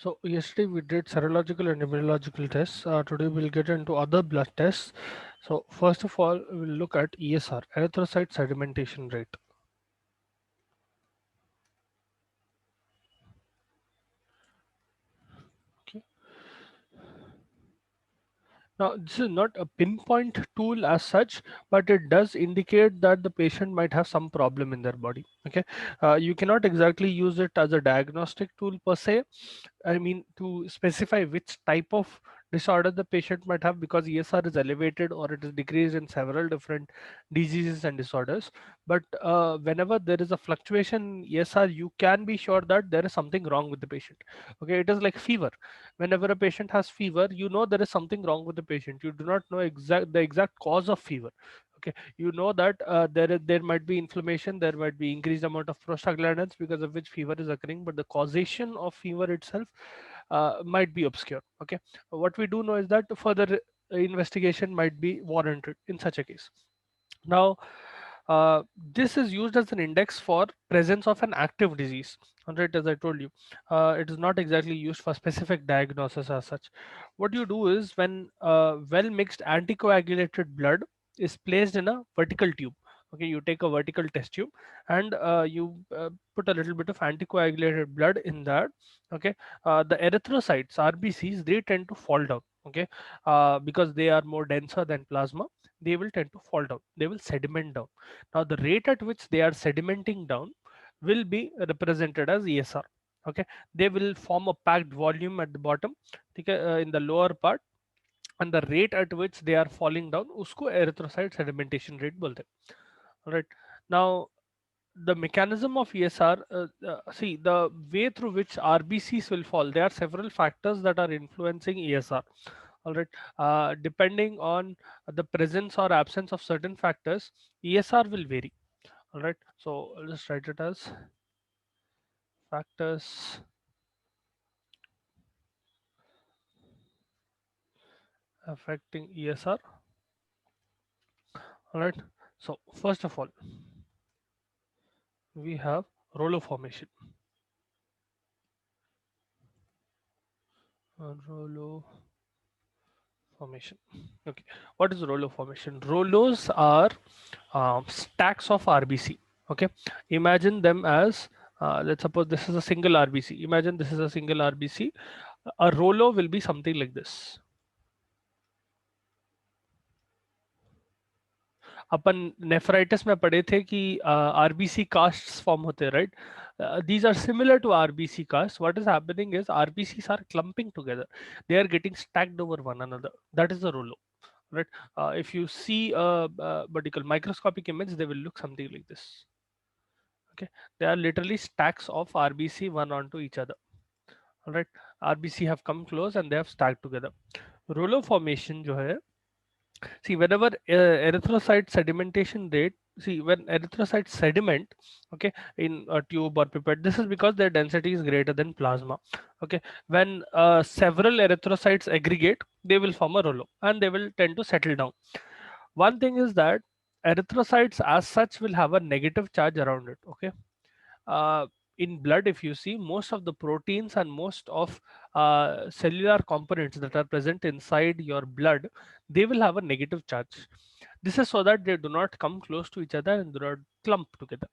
So yesterday we did serological and immunological tests. Today we'll get into other blood tests. So first of all, we'll look at ESR, erythrocyte sedimentation rate. Okay. Now, this is not a pinpoint tool as such, but it does indicate that the patient might have some problem in their body. Okay, you cannot exactly use it as a diagnostic tool per se. I mean, to specify which type of disorder the patient might have, because ESR is elevated or it is decreased in several different diseases and disorders. But whenever there is a fluctuation in ESR, you can be sure that there is something wrong with the patient. Okay, it is like fever. Whenever a patient has fever, you know there is something wrong with the patient. You do not know the exact cause of fever. Okay, you know that there might be inflammation, there might be increased amount of prostaglandins because of which fever is occurring, but the causation of fever itself might be obscure. Okay, what we do know is that further investigation might be warranted in such a case. Now, this is used as an index for presence of an active disease. All right, as I told you, it is not exactly used for specific diagnosis as such. What you do is when well mixed anticoagulated blood is placed in a vertical tube. Okay, you take a vertical test tube and you put a little bit of anticoagulated blood in that. Okay, the erythrocytes, RBCs, they tend to fall down. Okay, because they are more denser than plasma, they will tend to fall down, they will sediment down. Now the rate at which they are sedimenting down will be represented as ESR. Okay, they will form a packed volume at the bottom, okay, in the lower part, and the rate at which they are falling down उसको erythrocyte sedimentation rate बोलते हैं. All right, now the mechanism of ESR, see the way through which RBCs will fall, there are several factors that are influencing ESR. All right, depending on the presence or absence of certain factors, ESR will vary. All right, so I'll just write it as factors affecting ESR. All right, so first of all, we have Rollo formation. Rollo formation. Okay, what is Rollo formation? Rollos are stacks of RBC. Okay, imagine them as let's suppose this is a single RBC. Imagine this is a single RBC. A Rollo will be something like this. Upon nephritis में पढ़े थे कि RBC castes form होते हैं, right? These are similar to RBC casts. What is happening is RBCs are clumping together. They are getting stacked over one another. That is the rollo, right? If you see a what do you call microscopic image, they will look something like this. Okay, they are literally stacks of RBC one onto each other. All right, RBC have come close and they have stacked together. Rollo formation जो है, see, whenever erythrocyte sedimentation rate, see when erythrocytes sediment, okay, in a tube or pipette, this is because their density is greater than plasma. Okay, when several erythrocytes aggregate, they will form a rollo and they will tend to settle down. One thing is that erythrocytes as such will have a negative charge around it. Okay, uh, in blood, if you see, most of the proteins and most of cellular components that are present inside your blood, they will have a negative charge. This is so that they do not come close to each other and do not clump together.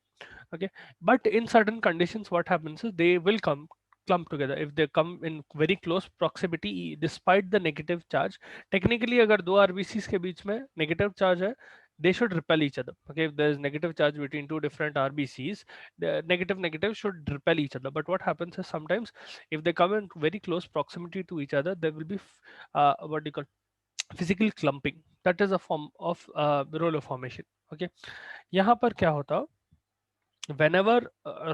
Okay, but in certain conditions what happens is they will come clump together if they come in very close proximity despite the negative charge. Technically अगर दो RBCs के बीच में negative charge है, they should repel each other. Okay, if there is negative charge between two different RBCs, the negative should repel each other. But what happens is sometimes if they come in very close proximity to each other, there will be what do you call physical clumping. That is a form of roller formation. Okay, यहाँ पर क्या होता, whenever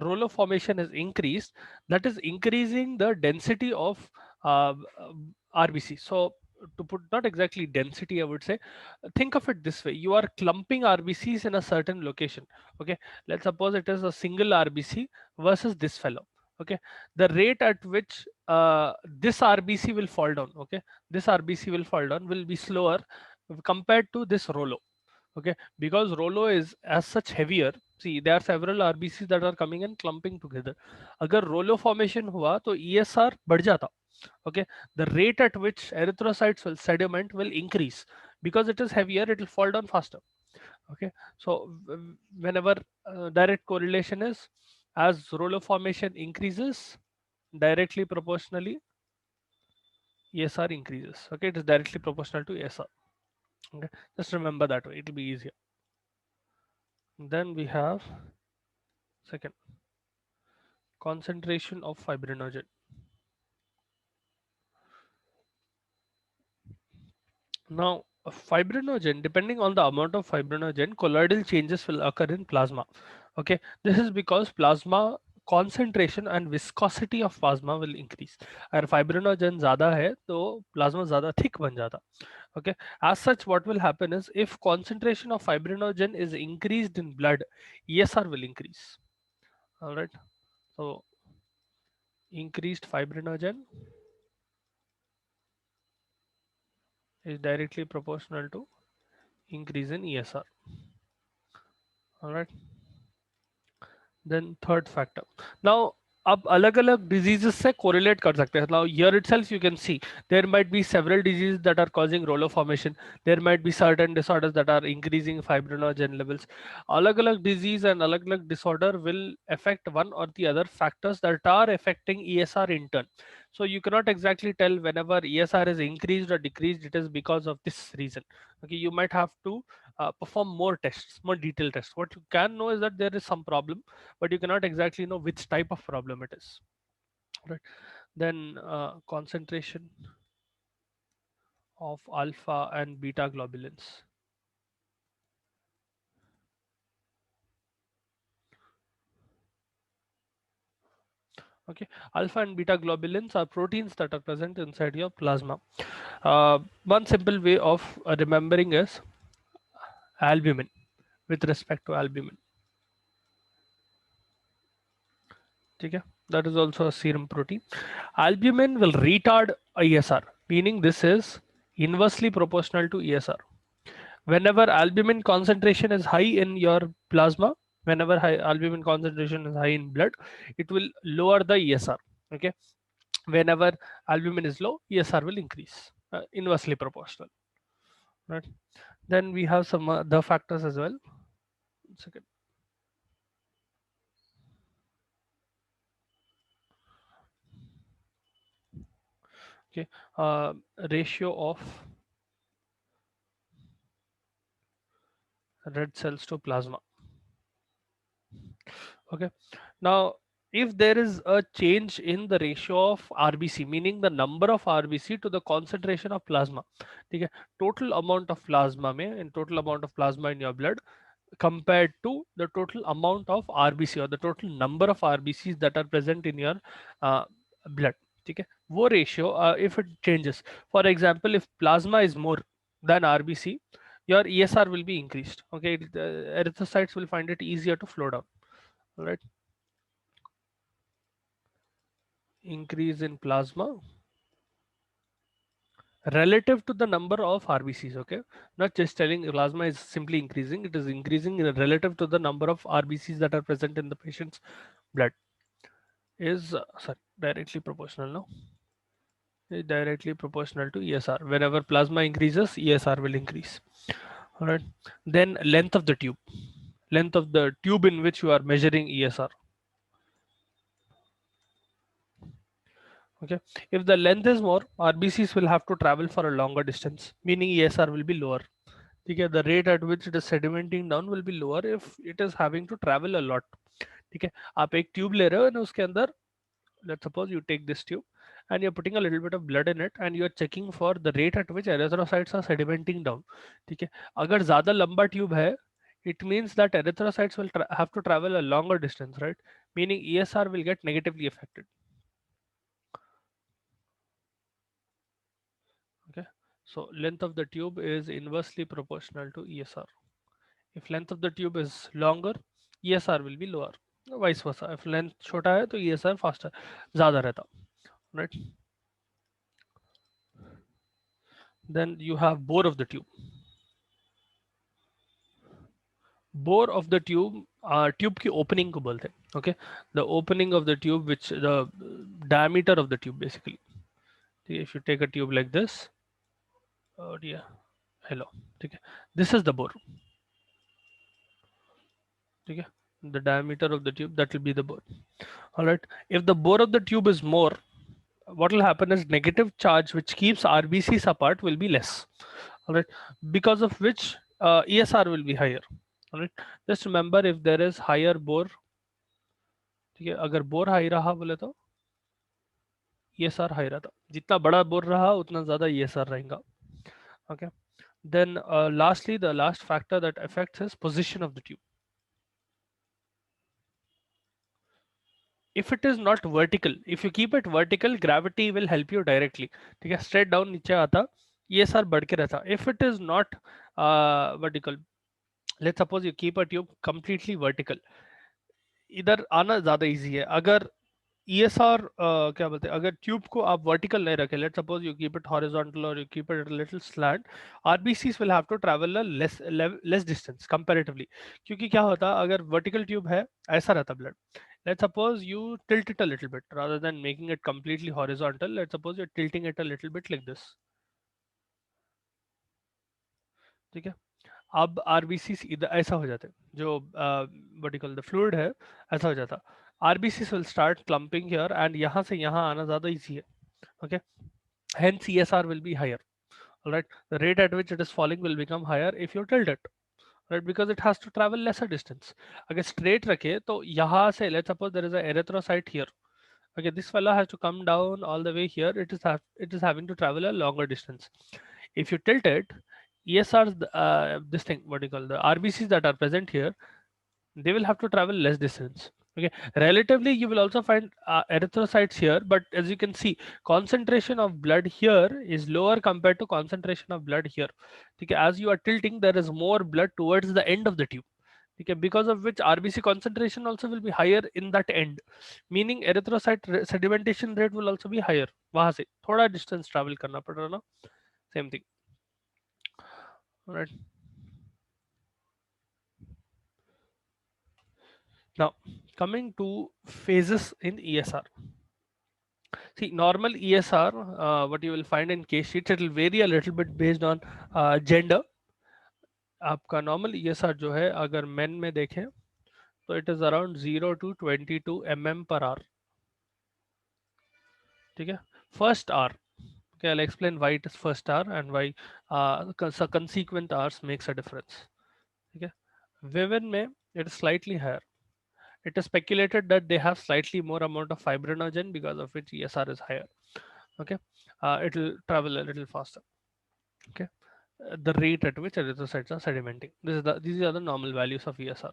roller formation is increased, that is increasing the density of RBC. So to put, not exactly density, I would say, think of it this way: you are clumping RBCs in a certain location. Okay, let's suppose it is a single RBC versus this fellow. Okay, the rate at which this RBC will fall down, okay, this RBC will fall down will be slower compared to this rollo. Okay, because rollo is as such heavier, See, there are several RBCs that are coming and clumping together. अगर रोलो formation हुआ तो ESR बढ़ जाता. Okay, the rate at which erythrocytes will sediment will increase because it is heavier. It will fall down faster. Okay, so whenever direct correlation is as roller formation increases, directly proportionally ESR increases. Okay, it is directly proportional to ESR. Okay, just remember that way, it will be easier. Then we have second, concentration of fibrinogen. Now, fibrinogen, depending on the amount of fibrinogen, colloidal changes will occur in plasma. Okay, this is because plasma concentration and viscosity of plasma will increase. अगर fibrinogen ज़्यादा है तो plasma ज़्यादा thick बन जाता. Okay, as such, what will happen is if concentration of fibrinogen is increased in blood, ESR will increase. All right, so increased fibrinogen is directly proportional to increase in ESR. All right. Then third factor. Now, अब अलग अलग diseases से correlate कर सकते हैं. Now here itself you can see there might be several diseases that are causing roller formation. There might be certain disorders that are increasing fibrinogen levels. अलग अलग disease and अलग अलग disorder will affect one or the other factors that are affecting ESR in turn. So you cannot exactly tell whenever ESR is increased or decreased, it is because of this reason. Okay, you might have to perform more tests, more detailed tests. What you can know is that there is some problem, but you cannot exactly know which type of problem it is. Right. Then concentration of alpha and beta globulins. Okay, alpha and beta globulins are proteins that are present inside your plasma. One simple way of remembering is albumin with respect to albumin. Okay, that is also a serum protein. Albumin will retard ESR, meaning this is inversely proportional to ESR. Whenever albumin concentration is high in your plasma, whenever albumin concentration is high in blood, it will lower the ESR. Okay, whenever albumin is low, ESR will increase, inversely proportional. Right. Then we have some other factors as well. One second. Okay, uh, ratio of red cells to plasma. Okay, now if there is a change in the ratio of RBC, meaning the number of RBC to the concentration of plasma, ठीक है, total amount of plasma में, in total amount of plasma in your blood compared to the total amount of RBC or the total number of RBCs that are present in your uh, blood, ठीक है, वो ratio if it changes, for example, if plasma is more than RBC, your ESR will be increased. Okay, the erythrocytes will find it easier to flow down. All right, increase in plasma relative to the number of RBCs. Okay, not just telling plasma is simply increasing, it is increasing relative to the number of RBCs that are present in the patient's blood is sorry, directly proportional. No, is directly proportional to ESR. Whenever plasma increases, ESR will increase. All right, then length of the tube, length of the tube in which you are measuring ESR. Okay, if the length is more, RBCs will have to travel for a longer distance, meaning ESR will be lower. Okay, the rate at which it is sedimenting down will be lower if it is having to travel a lot. ठीक है, आप एक tube ले रहे हो ना, उसके अंदर let's suppose you take this tube and you're putting a little bit of blood in it and you're checking for the rate at which erythrocytes are sedimenting down. ठीक है, अगर ज़्यादा लंबा ट्यूब है, it means that erythrocytes will have to travel a longer distance, right? Meaning ESR will get negatively affected. Okay, so length of the tube is inversely proportional to ESR. If length of the tube is longer, ESR will be lower. Vice versa. If length छोटा है तो ESR faster ज़्यादा रहता. Right? Then you have bore of the tube. bore of the tube, tube की opening को बोलते हैं, okay, the opening of the tube, which the diameter of the tube basically. If you take a tube like this, oh dear, hello, ठीक है, this is the bore, ठीक है, the diameter of the tube, that will be the bore. All right, if the bore of the tube is more, what will happen is negative charge which keeps RBCs apart will be less. All right, because of which ESR will be higher. All right, just remember, if there is higher bore, ठीक है, अगर bore high रहा बोले तो ESR high रहता, जितना बड़ा bore रहा उतना ज्यादा ESR रहेगा. Okay, then lastly, the last factor that affects is position of the tube. If it is not vertical, if you keep it vertical, gravity will help you directly, ठीक है, straight down नीचे आता, ESR बढ़ के रहता. If it is not vertical, let's suppose you keep a tube completely vertical, इधर आना ज्यादा इजी है. अगर ESR क्या बोलते हैं, अगर ट्यूब को आप वर्टिकल नहीं रखें, let's suppose you keep it horizontal और you keep it little slant, RBCs will have to travel a less distance comparatively. क्योंकि क्या होता, अगर वर्टिकल ट्यूब है, ऐसा रहता blood. Let's suppose you tilt it a little bit rather than making it completely horizontal. Let's suppose you're tilting it a little bit like this. ठीक है, अब आरबीसी इधर ऐसा हो जाते हैं, जो वर्टिकल द फ्लूइड है ऐसा हो जाता. RBC will start clumping here and यहाँ से यहाँ आना ज्यादा इजी है. Okay, hence ESR will be higher. All right, the rate at which it is falling will become higher if you tilt it, right, because it has to travel lesser distance. अगर straight रखे तो यहाँ से, let's suppose there is a erythrocyte here. Okay, this fellow has to come down all the way here. It is having to travel a longer distance. If you tilt it, ESR's this thing, what do you call, the RBCs that are present here, they will have to travel less distance. Okay, relatively you will also find erythrocytes here, but as you can see, concentration of blood here is lower compared to concentration of blood here. Okay, as you are tilting, there is more blood towards the end of the tube. Okay, because of which RBC concentration also will be higher in that end, meaning erythrocyte sedimentation rate will also be higher. वहां से थोड़ा distance travel करना पड़ रहा ना, same thing. All right. Now, coming to phases in ESR. See, normal ESR, what you will find in case sheets, it will vary a little bit based on gender. आपका normal ESR जो है, अगर men में देखें तो it is around 0 to 22 mm per hour. ठीक है, first hour. Okay, I'll explain why it is first hour and why consequent hours makes a difference. Okay, women में it is slightly higher. It is speculated that they have slightly more amount of fibrinogen, because of which ESR is higher. Okay, it will travel a little faster. Okay, the rate at which erythrocytes are sedimenting. These are the normal values of ESR.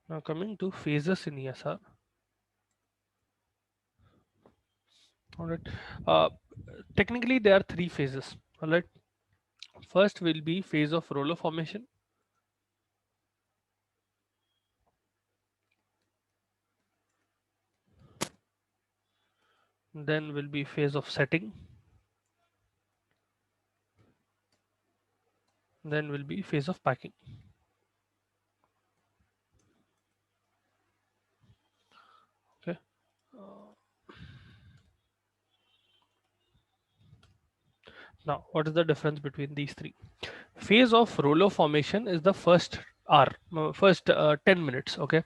Now coming to phases in ESR. All right, technically there are three phases. All right, first will be phase of roller formation. Then will be phase of setting. Then will be phase of packing. Okay. Now, what is the difference between these three? Phase of roller formation is the first hour, first 10 minutes. Okay,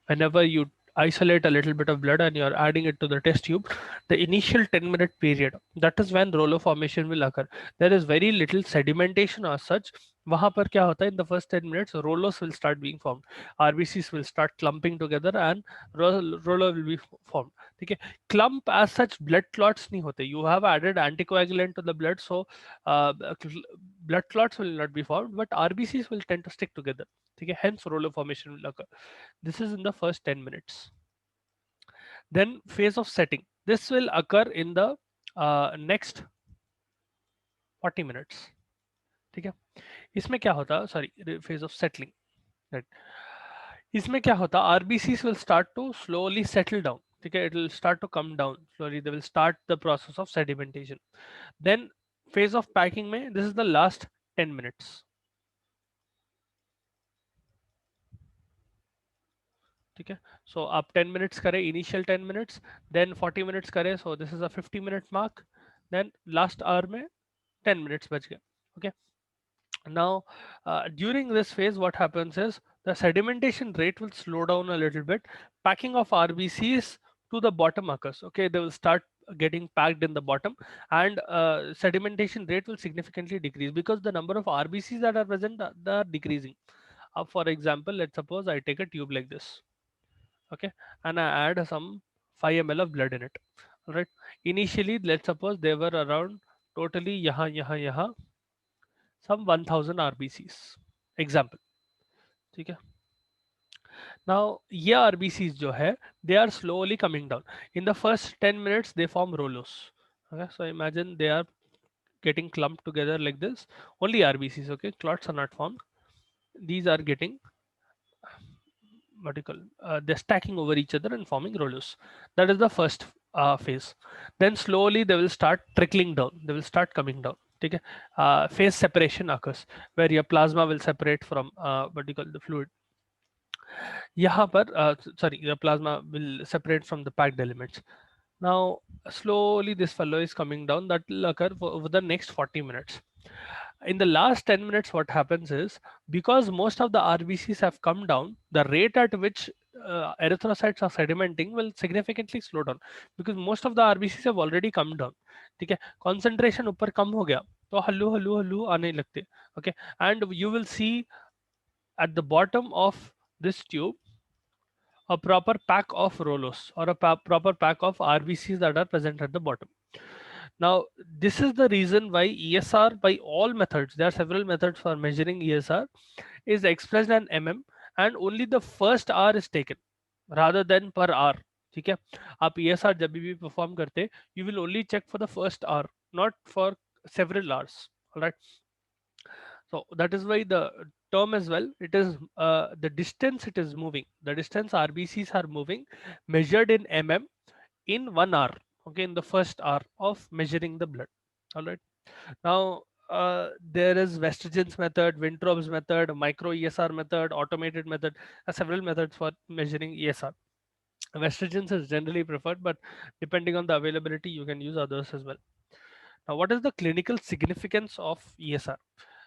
whenever you isolate a little bit of blood and you're adding it to the test tube, the initial 10-minute period, that is when roller formation will occur. There is very little sedimentation as such. वहां पर क्या होता है, in the first 10 minutes rollers will start being formed, RBCs will start clumping together and roller will be formed. ठीक है, clump as such blood clots नहीं होते. You have added anticoagulant to the blood, so blood clots will not be formed, but RBCs will tend to stick together. ठीक है, hence roller formation will occur. This is in the first 10 minutes. Then phase of setting. This will occur in the next 40 minutes. ठीक है, इसमें क्या होता, sorry, phase of settling. Right. इसमें क्या होता, RBCs will start to slowly settle down. ठीक है, it will start to come down slowly. They will start the process of sedimentation. Then phase of packing में, this is the last 10 minutes. ठीक है, so आप 10 minutes करें, initial 10 minutes, then 40 minutes करें, so this is a 50-minute mark, then last hour में 10 minutes बच गए. Okay, now during this phase what happens is the sedimentation rate will slow down a little bit. Packing of RBCs to the bottom occurs. Okay, they will start getting packed in the bottom, and sedimentation rate will significantly decrease because the number of RBCs that are present are decreasing. For example, let's suppose I take a tube like this, okay, and I add some 5 ml of blood in it. All right, initially let's suppose they were around totally यहाँ some 1000 RBCs example. ठीक है, now ये RBCs जो है, they are slowly coming down. In the first 10 minutes they form Rolos. Okay, so imagine they are getting clumped together like this, only RBCs. Okay, clots are not formed, these are getting vertical, they're stacking over each other and forming Rolos. That is the first phase. Then slowly they will start trickling down, they will start coming down. ठीक है, phase separation occurs where your plasma will separate from what you call the fluid. यहाँ पर sorry, the plasma will separate from the packed elements. Now slowly this fellow is coming down, that will occur over the next 40 minutes. In the last 10 minutes what happens is, because most of the RBCs have come down, the rate at which erythrocytes are sedimenting will significantly slow down because most of the RBCs have already come down. ठीक है, concentration ऊपर कम हो गया तो हल्लू हल्लू हल्लू आने लगते. Okay, and you will see at the bottom of this tube a proper pack of Rolos or a proper pack of RBCs that are present at the bottom. Now, this is the reason why ESR by all methods, there are several methods for measuring ESR, is expressed in mm, and only the first R is taken rather than per hour. ठीक है, आप ESR जब भी perform करते, you will only check for the first hour, not for several hours. All right. So that is why the term as well, it is the distance it is moving, the distance RBCs are moving measured in mm in 1 hour. Okay, in the first hour of measuring the blood. All right. Now there is Vestigen's method, Wintrob's method, micro ESR method, automated method, several methods for measuring ESR. Vestigen's is generally preferred, but depending on the availability, you can use others as well. Now, what is the clinical significance of ESR?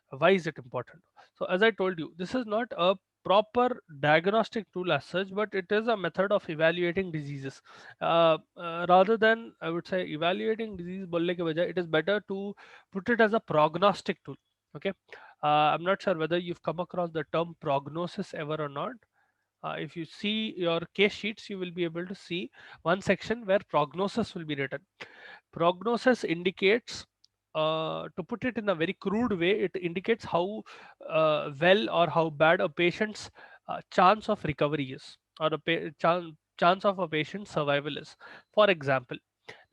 Why is it important? So as I told you, this is not a proper diagnostic tool as such, but it is a method of evaluating diseases. Rather than, I would say, evaluating disease बोलने के बजाय, it is better to put it as a prognostic tool. Okay, I'm not sure whether you've come across the term prognosis ever or not. If you see your case sheets, you will be able to see one section where prognosis will be written. Prognosis indicates, to put it in a very crude way, it indicates how well or how bad a patient's chance of recovery is, or a chance of a patient's survival is. For example,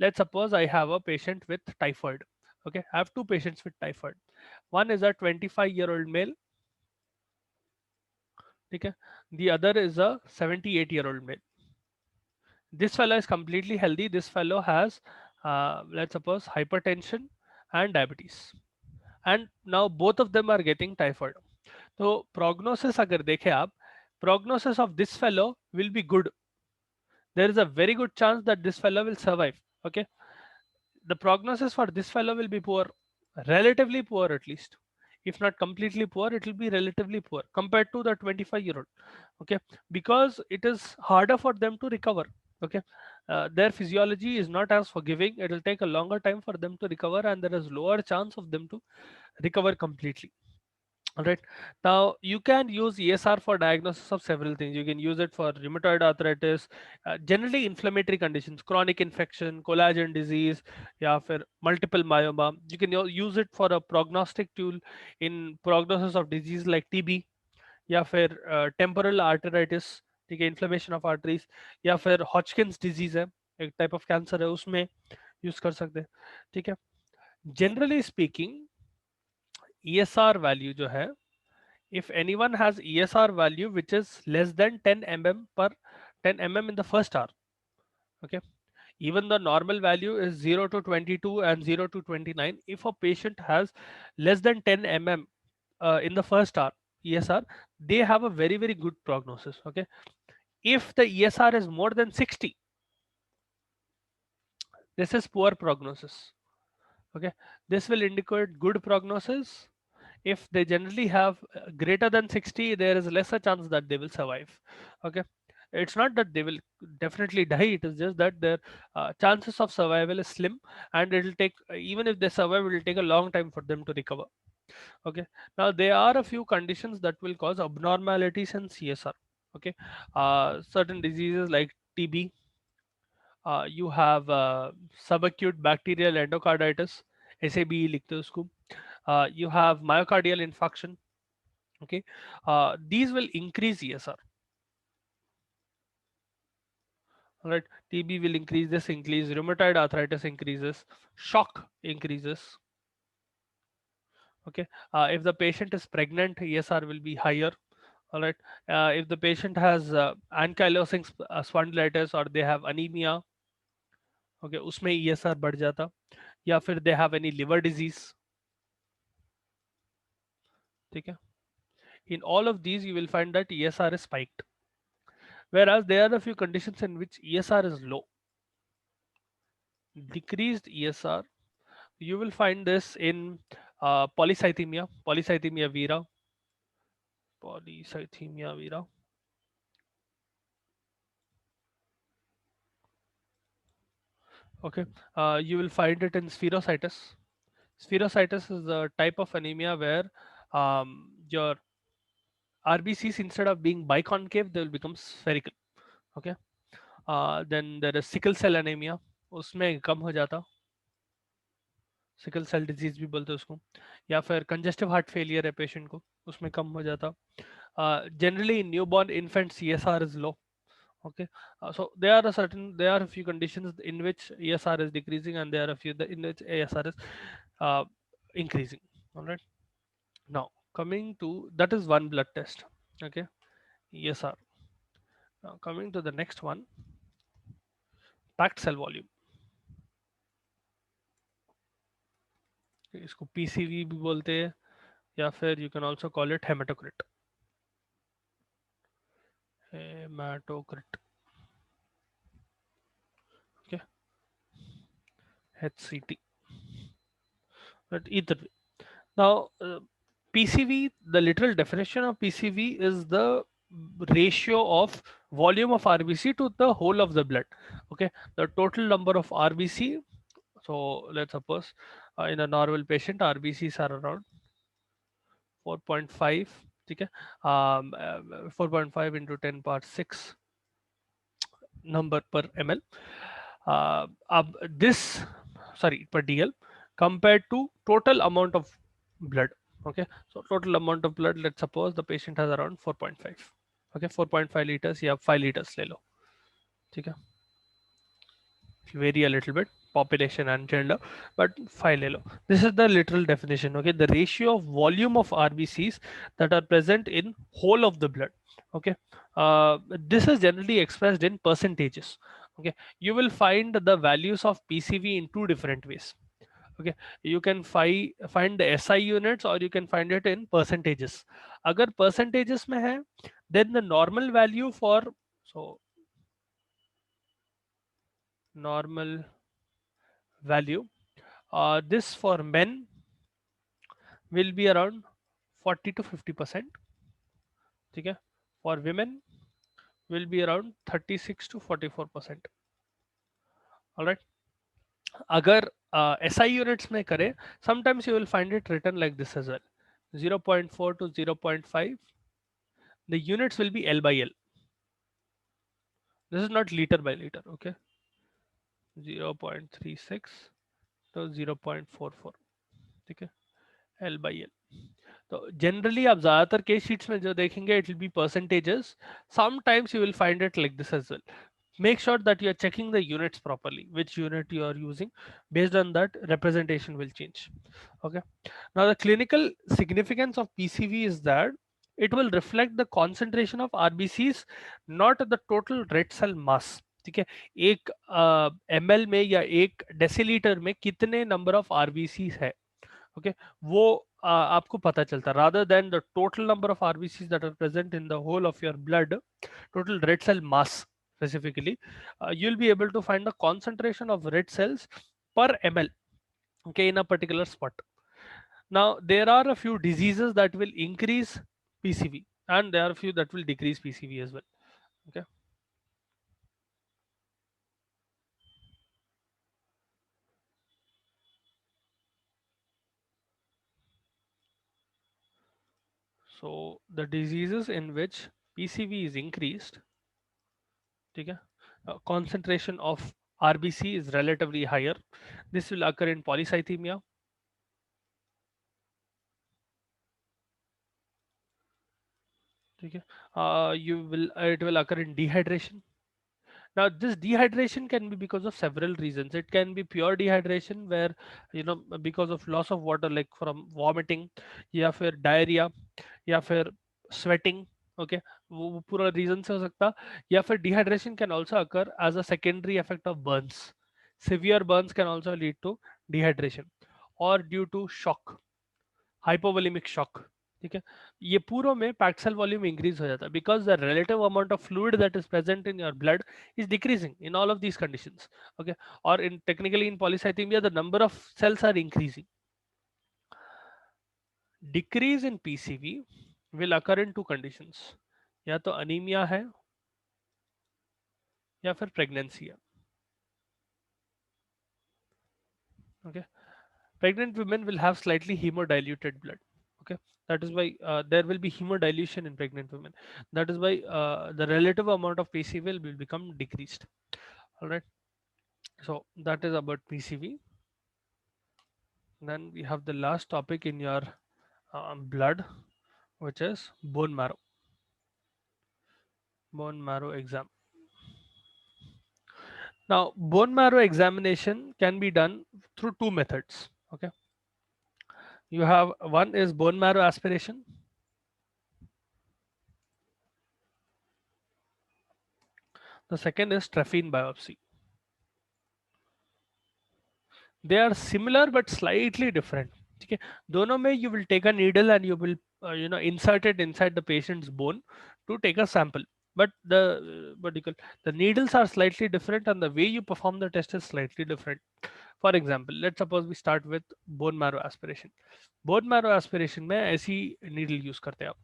let's suppose I have a patient with typhoid. Okay, I have two patients with typhoid. One is a 25-year-old male. Okay, the other is a 78-year-old male. This fellow is completely healthy. This fellow has, let's suppose, hypertension and diabetes, and now both of them are getting typhoid. So prognosis अगर देखें आप, prognosis of this fellow will be good. There is a very good chance that this fellow will survive. Okay, the prognosis for this fellow will be poor, relatively poor at least. If not completely poor, it will be relatively poor compared to the 25-year-old. Okay, because it is harder for them to recover. Okay, their physiology is not as forgiving. It will take a longer time for them to recover, and there is lower chance of them to recover completely. All right. Now you can use ESR for diagnosis of several things. You can use it for rheumatoid arthritis, generally inflammatory conditions, chronic infection, collagen disease, yeah, for multiple myeloma. You can use it for a prognostic tool in prognosis of disease like TB, या फिर temporal arteritis, ठीक है, inflammation of arteries, या फिर हॉचकिन्स disease है, एक type of cancer है, उसमें यूज कर सकते हैं. ठीक है, जनरली स्पीकिंग ESR वैल्यू जो है, if anyone has ESR value which is less than 10 mm in the first hour, Okay, even the normal value is 0 to 22 and 0 to 29. If a patient has less than 10 mm in the first hour ESR, they have a very very good prognosis. Okay, if the ESR is more than 60, this is poor prognosis. Okay, this will indicate good prognosis. If they generally have greater than 60, there is lesser chance that they will survive. Okay, it's not that they will definitely die, it is just that their chances of survival is slim, and it will take, even if they survive, it will take a long time for them to recover. Okay, now there are a few conditions that will cause abnormalities in CSR. Okay, certain diseases like TB, you have subacute bacterial endocarditis, SABE लिखते हैं उसको. You have myocardial infarction. Okay, these will increase ESR. All right, TB will increase, this increase, rheumatoid arthritis increases, shock increases. Okay, if the patient is pregnant, ESR will be higher. All right, if the patient has ankylosing spondylitis or they have anemia, okay, उसमें ESR बढ़ जाता, या फिर they have any liver disease. ठीक है, in all of these you will find that ESR is spiked, whereas there are a few conditions in which ESR is low. Decreased ESR, you will find this in polycythemia vera. Polycythemia vera. Okay, you will find it in spherocytis. Spherocytis is a type of anemia where your RBCs, instead of being biconcave, they will become spherical. Okay, then there is sickle cell anemia, उसमें कम हो जाता, sickle cell disease भी बोलते हैं उसको, या फिर congestive heart failure है पेशेंट को, उसमें कम हो जाता. Generally in newborn infants ESR is low. Okay, so there are a few conditions in which ESR is decreasing, and there are a few in which ESR is uh, increasing. All right, now coming to, that is one blood test. Okay, ESR. Now coming to the next one, packed cell volume. इसको PCV भी बोलते हैं, या फिर you can also call it hematocrit. Hematocrit. Okay, HCT. But either way. Now, PCV, the literal definition of PCV is the ratio of volume of RBC to the whole of the blood. Okay, the total number of RBC. So let's suppose in a normal patient, RBCs are around 4.5. Okay, 4.5 into 10 power 6 number per ml. This, sorry, per DL, compared to total amount of blood. Okay, so total amount of blood, let's suppose the patient has around 4.5. Okay, 4.5 liters, या 5 liters ले लो. ठीक है, vary a little bit, population and gender, but 5 ले लो. This is the literal definition. Okay, the ratio of volume of RBCs that are present in whole of the blood. Okay, this is generally expressed in percentages. Okay, you will find the values of PCV in two different ways. Okay, you can find the SI units, or you can find it in percentages. अगर percentages में है, then the normal value for, so normal value, this for men will be around 40 to 50%. ठीक है, for women will be around 36 to 44%. All right, अगर SI units में करें, sometimes you will find it written like this as well, 0.4 to 0.5. The units will be L by L. This is not liter by liter. Okay, 0.36 to 0.44. ठीक है, L by L. तो generally आप ज्यादातर case sheets में जो देखेंगे, it will be percentages. Sometimes you will find it like this as well. Make sure that you are checking the units properly, which unit you are using. Based on that, representation will change. Okay, now the clinical significance of PCV is that it will reflect the concentration of RBCs, not the total red cell mass. ठीक है, एक ml में या एक decilitre में कितने number of RBC है, okay, वो आपको पता चलता, rather than the total number of RBC that are present in the whole of your blood, total red cell mass specifically, you'll be able to find the concentration of red cells per ml, okay, in a particular spot. Now there are a few diseases that will increase PCV and there are a few that will decrease PCV as well, okay. So the diseases in which PCV is increased, okay, concentration of RBC is relatively higher. This will occur in polycythemia, okay. It will occur in dehydration. Now, this dehydration can be because of several reasons. It can be pure dehydration where, because of loss of water, like from vomiting, या फिर diarrhea, या फिर sweating, okay, वो पूरा reason से हो सकता, या फिर dehydration can also occur as a secondary effect of burns. Severe burns can also lead to dehydration or due to shock, hypovolemic shock. ठीक है, ये पूरों में पैक्सल वॉल्यूम इंक्रीज हो जाता है because the relative amount of fluid that is present in your blood is decreasing in all of these conditions, okay, और in technically in polycythemia the number of cells are increasing. Decrease in PCV will occur in two conditions, या तो anaemia है या फिर pregnancy है, okay. Pregnant women will have slightly hemodiluted blood, okay, that is why there will be hemodilution in pregnant women, that is why the relative amount of PCV will become decreased. All right, so that is about PCV. Then we have the last topic in your blood, which is bone marrow exam. Now bone marrow examination can be done through two methods, okay. You have, one is bone marrow aspiration, the second is trephine biopsy. They are similar but slightly different, ठीक है, दोनों में you will take a needle and you will insert it inside the patient's bone to take a sample, but what do you call, the needles are slightly different and the way you perform the test is slightly different. For example, let's suppose we start with bone marrow aspiration. Bone marrow aspiration में ऐसी needle use करते हैं आप.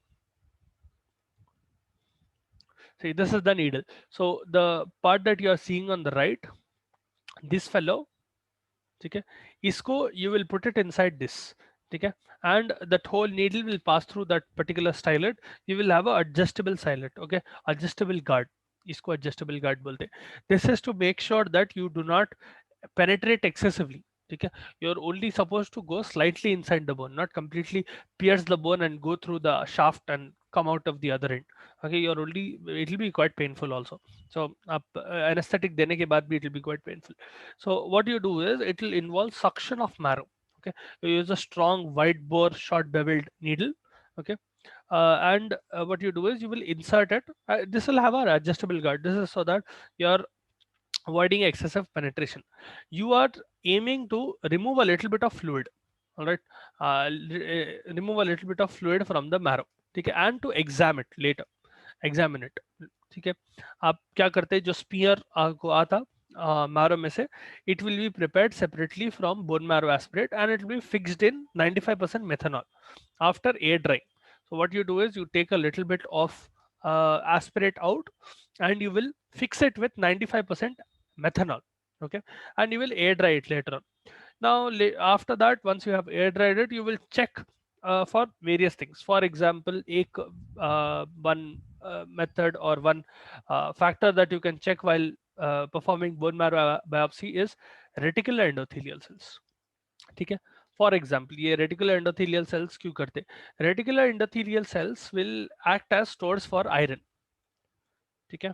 See, this is the needle, so the part that you are seeing on the right, this fellow, ठीक है, इसको you will put it inside this, ठीक है, and that whole needle will pass through that particular stylet. You will have a adjustable stylet, okay, adjustable guard, इसको adjustable guard बोलते हैं. This is to make sure that you do not penetrate excessively, ठीक है, you're only supposed to go slightly inside the bone, not completely pierce the bone and go through the shaft and come out of the other end, okay. You're only, it will be quite painful also, so आप anesthetic देने के बाद भी it will be quite painful. So what you do is it will involve suction of marrow, okay. You use a strong wide bore short beveled needle, okay, and what you do is you will insert it, this will have an adjustable guard, this is so that your avoiding excessive penetration. You are aiming to remove a little bit of fluid, all right, remove a little bit of fluid from the marrow, ठीक है, and to examine it later, examine it, ठीक है. आप क्या करते हैं, जो spear आपको आता marrow में से, it will be prepared separately from bone marrow aspirate and it will be fixed in 95% methanol after air drying. So what you do is you take a little bit of aspirate out and you will fix it with 95% methanol, okay, and you will air dry it later on. Now after that, once you have air dried it, you will check for various things. For example, one method or one factor that you can check while performing bone marrow biopsy is reticular endothelial cells, ठीक है. For example ये reticular endothelial cells क्यों करते, reticular endothelial cells will act as stores for iron, ठीक है.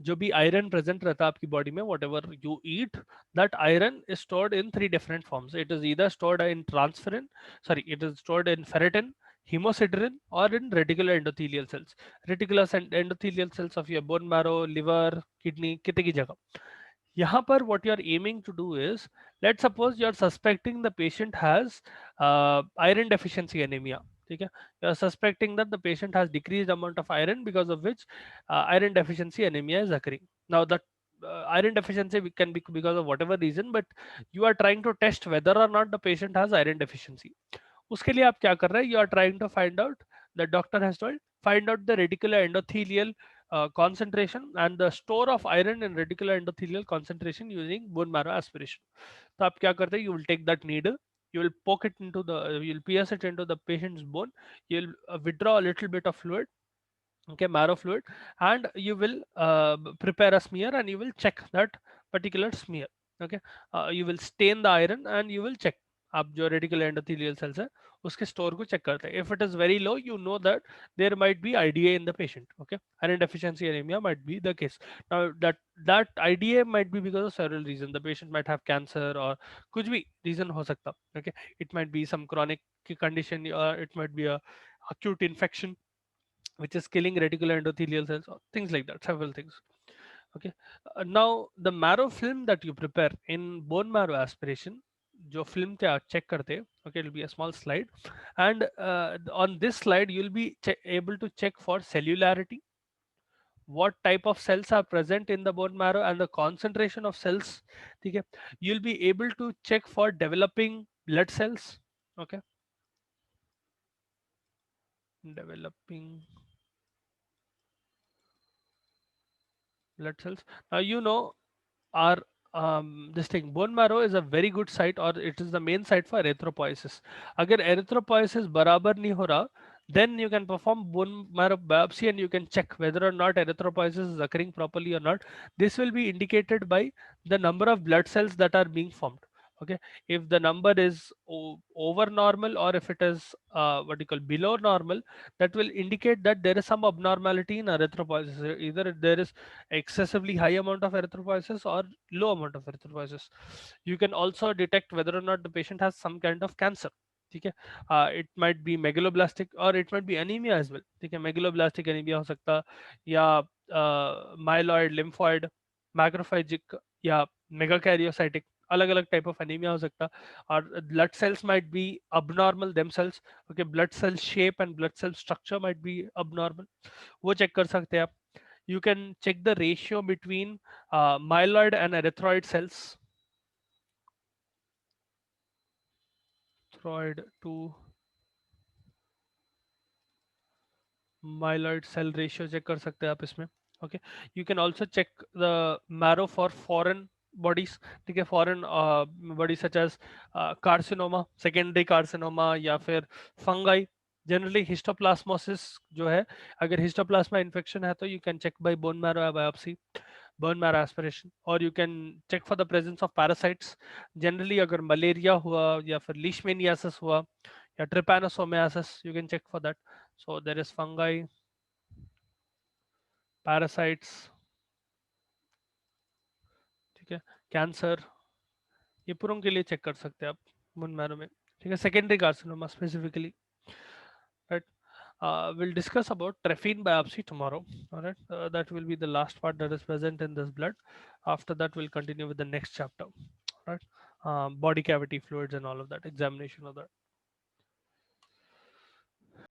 जो भी iron present रहता है आपकी बॉडी में, what ever you eat, that iron is stored in 3 different forms. It is either stored in transferrin, sorry, it is stored in ferritin, hemosidrin or in reticular endothelial cells. Reticular endothelial cells of your bone marrow, liver, kidney, कितने की जगह. यहाँ पर what you are aiming to do is, let's suppose you are suspecting the patient has iron deficiency anemia. ठीक है, you are suspecting that the patient has decreased amount of iron, because of which iron deficiency anemia is occurring. Now that iron deficiency can be because of whatever reason, but you are trying to test whether or not the patient has iron deficiency. उसके लिए आप क्या कर रहे हैं, you are trying to find out, the doctor has told, find out the reticular endothelial concentration and the store of iron in reticular endothelial concentration using bone marrow aspiration. तो आप क्या करते हैं, you will take that needle, you will poke it into the, you will pierce it into the patient's bone, you will withdraw a little bit of fluid, okay, marrow fluid, and you will prepare a smear and you will check that particular smear. Okay, you will stain the iron and you will check. आप जो radical endothelial cells है उसके store को check करते हैं. If it is very low, you know that there might be IDA in the patient. Okay, iron deficiency anemia might be the case. Now that IDA might be because of several reasons. The patient might have cancer or कुछ भी reason हो सकता. Okay, it might be some chronic condition or it might be a acute infection which is killing reticular endothelial cells, or things like that, several things. Okay, now the marrow film that you prepare in bone marrow aspiration, जो film थे आप check करते हैं, okay, it will be a small slide, and on this slide you'll be able to check for cellularity, what type of cells are present in the bone marrow and the concentration of cells. ठीक है, you'll be able to check for developing blood cells. Okay, developing blood cells. Now you know our this thing, bone marrow is a very good site, or it is the main site for erythropoiesis. अगर erythropoiesis बराबर नहीं हो रहा, then you can perform bone marrow biopsy and you can check whether or not erythropoiesis is occurring properly or not. This will be indicated by the number of blood cells that are being formed. Okay, if the number is over normal, or if it is what you call below normal, that will indicate that there is some abnormality in erythropoiesis. Either there is excessively high amount of erythropoiesis or low amount of erythropoiesis. You can also detect whether or not the patient has some kind of cancer. ठीक है, it might be megaloblastic or it might be anemia as well. ठीक है, megaloblastic anemia हो सकता, या myeloid, lymphoid, macrophagic या megakaryocytic, अलग अलग टाइप ऑफ एनीमिया हो सकता. और blood cells might be abnormal themselves. Okay, blood cell shape and blood cell structure might be abnormal, वो चेक कर सकते हैं आप. You can check the ratio between myeloid and erythroid cells. Erythroid to myeloid cell ratio check कर सकते हैं आप इसमें. Okay, you can also check the marrow for foreign bodies. ठीक है, foreign bodies such as carcinoma, secondary carcinoma, या फिर fungi. Generally histoplasmosis जो है, अगर histoplasma infection है तो you can check by bone marrow biopsy, bone marrow aspiration, or you can check for the presence of parasites. Generally अगर malaria हुआ या फिर leishmaniasis हुआ या trypanosomiasis, you can check for that. So there is fungi, parasites, ठीक है, cancer, ये पूरों के लिए चेक कर सकते हैं आप बोन मैरो में. ठीक है, secondary carcinoma specifically, right. We'll discuss about trephine biopsy tomorrow. All right, that will be the last part that is present in this blood. After that, we'll continue with the next chapter. All right, body cavity fluids and all of that, examination of that.